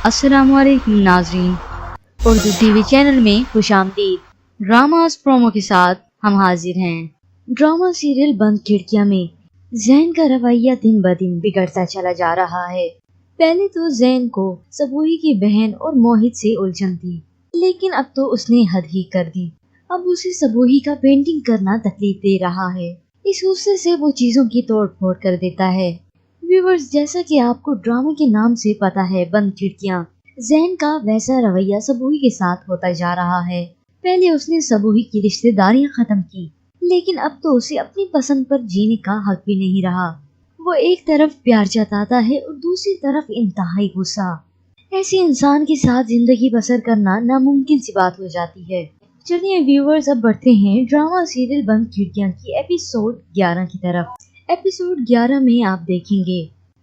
अस्सलाम वालेकुम नाज़रीन, उर्दू टीवी चैनल में खुशामदीद। ड्रामास प्रोमो के साथ हम हाजिर हैं। ड्रामा सीरियल बंद खिड़कियां में जैन का रवैया दिन ब दिन बिगड़ता चला जा रहा है। पहले तो जैन को सबूही की बहन और मोहित से उलझन थी, लेकिन अब तो उसने हद ही कर दी। अब उसे सबूही का पेंटिंग करना तकलीफ दे रहा है। इस गुस्से से वो चीजों की तोड़ फोड़ कर देता है। व्यूवर्स, जैसा कि आपको ड्रामा के नाम से पता है, बंद खिड़कियां, जैन का वैसा रवैया सबूही के साथ होता जा रहा है। पहले उसने सबूही की रिश्तेदारियां खत्म की, लेकिन अब तो उसे अपनी पसंद पर जीने का हक भी नहीं रहा। वो एक तरफ प्यार जताता है और दूसरी तरफ इंतहाई गुस्सा। ऐसे इंसान के साथ जिंदगी बसर करना नामुमकिन सी बात हो जाती है। चलिए व्यूवर्स, अब बढ़ते हैं ड्रामा सीरियल बंद खिड़कियां की एपिसोड 11 की तरफ। एपिसोड 11 में आप देखेंगे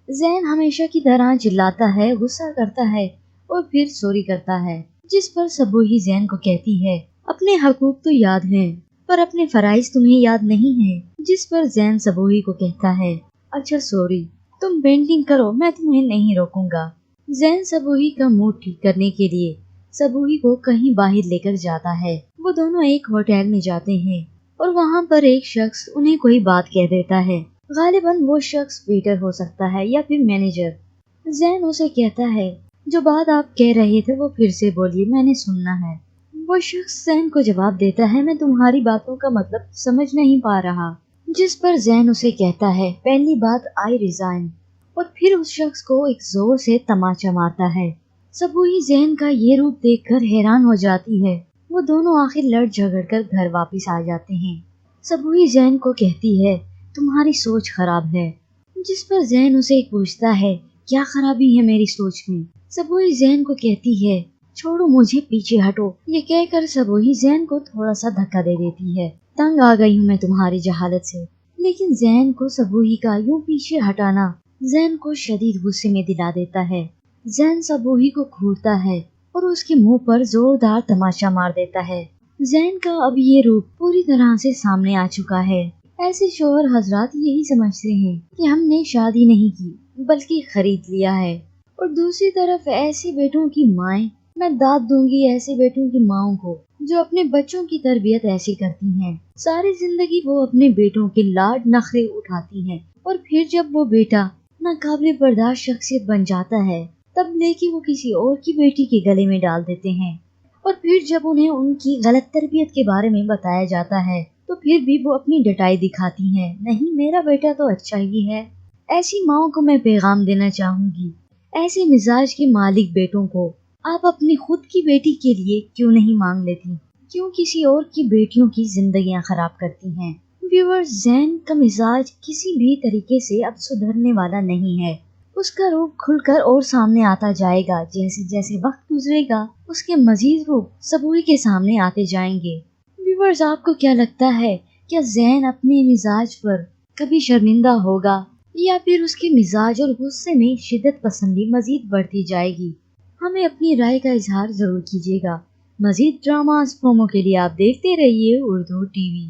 जैन हमेशा की तरह चिल्लाता है, गुस्सा करता है और फिर सॉरी करता है, जिस पर सबूही जैन को कहती है अपने हकूक तो याद हैं, पर अपने फराइज तुम्हें याद नहीं है। जिस पर जैन सबूही को कहता है अच्छा सॉरी, तुम पेंटिंग करो, मैं तुम्हें नहीं रोकूंगा। जैन सबूही का मूड ठीक करने के लिए सबूही को कहीं बाहर लेकर जाता है। वो दोनों एक होटल में जाते हैं और वहाँ पर एक शख्स उन्हें कोई बात कह देता है। गालिबन वो शख्स वेटर हो सकता है या फिर मैनेजर। जैन उसे कहता है जो बात आप कह रहे थे वो फिर से बोलिए, मैंने सुनना है। वो शख्स जैन को जवाब देता है मैं तुम्हारी बातों का मतलब समझ नहीं पा रहा। जिस पर जैन उसे कहता है पहली बात आई रिजाइन, और फिर उस शख्स को एक जोर से तमाचा मारता है। सबूही जैन का ये रूप देखकर हैरान हो जाती है। वो दोनों आखिर लड़ झगड़ कर घर वापस आ जाते हैं। सबूही जैन को कहती है तुम्हारी सोच खराब है। जिस पर जैन उसे पूछता है क्या खराबी है मेरी सोच में। सबूही जैन को कहती है छोड़ो मुझे, पीछे हटो। ये कहकर सबूही जैन को थोड़ा सा धक्का दे देती है। तंग आ गई हूँ मैं तुम्हारी जहालत से। लेकिन जैन को सबूही का यूं पीछे हटाना जैन को शदीद गुस्से में दिला देता है। जैन सबूही को घूरता है और उसके मुंह पर जोरदार तमाचा मार देता है। जैन का अब ये रूप पूरी तरह से सामने आ चुका है। ऐसे शोहर हजरात यही समझते हैं कि हमने शादी नहीं की बल्कि खरीद लिया है। और दूसरी तरफ ऐसे बेटों की माएं, मैं दाद दूंगी ऐसे बेटों की माओं को जो अपने बच्चों की तरबियत ऐसी करती हैं। सारी जिंदगी वो अपने बेटों के लाड नखरे उठाती हैं, और फिर जब वो बेटा नाकाबिल बर्दाश्त शख्सियत बन जाता है तब लेके वो किसी और की बेटी के गले में डाल देते हैं। और फिर जब उन्हें उनकी गलत तरबियत के बारे में बताया जाता है तो फिर भी वो अपनी डटाई दिखाती हैं, नहीं मेरा बेटा तो अच्छा ही है। ऐसी माओं को मैं पैगाम देना चाहूंगी, ऐसे मिजाज के मालिक बेटों को आप अपनी खुद की बेटी के लिए क्यों नहीं मांग लेती, क्यों किसी और की बेटियों की जिंदगियां खराब करती हैं। व्यूअर्स, जैन का मिजाज किसी भी तरीके से अब सुधरने वाला नहीं है। उसका रूप खुलकर और सामने आता जाएगा। जैसे जैसे वक्त गुजरेगा उसके मजीद रूप सबूही के सामने आते जाएंगे। व्यूअर्स, आपको क्या लगता है, क्या जैन अपने मिजाज पर कभी शर्मिंदा होगा या फिर उसके मिजाज और गुस्से में शिद्दत पसंदी मजीद बढ़ती जाएगी? हमें अपनी राय का इजहार जरूर कीजिएगा। मजीद ड्रामास प्रोमो के लिए आप देखते रहिए उर्दू टीवी।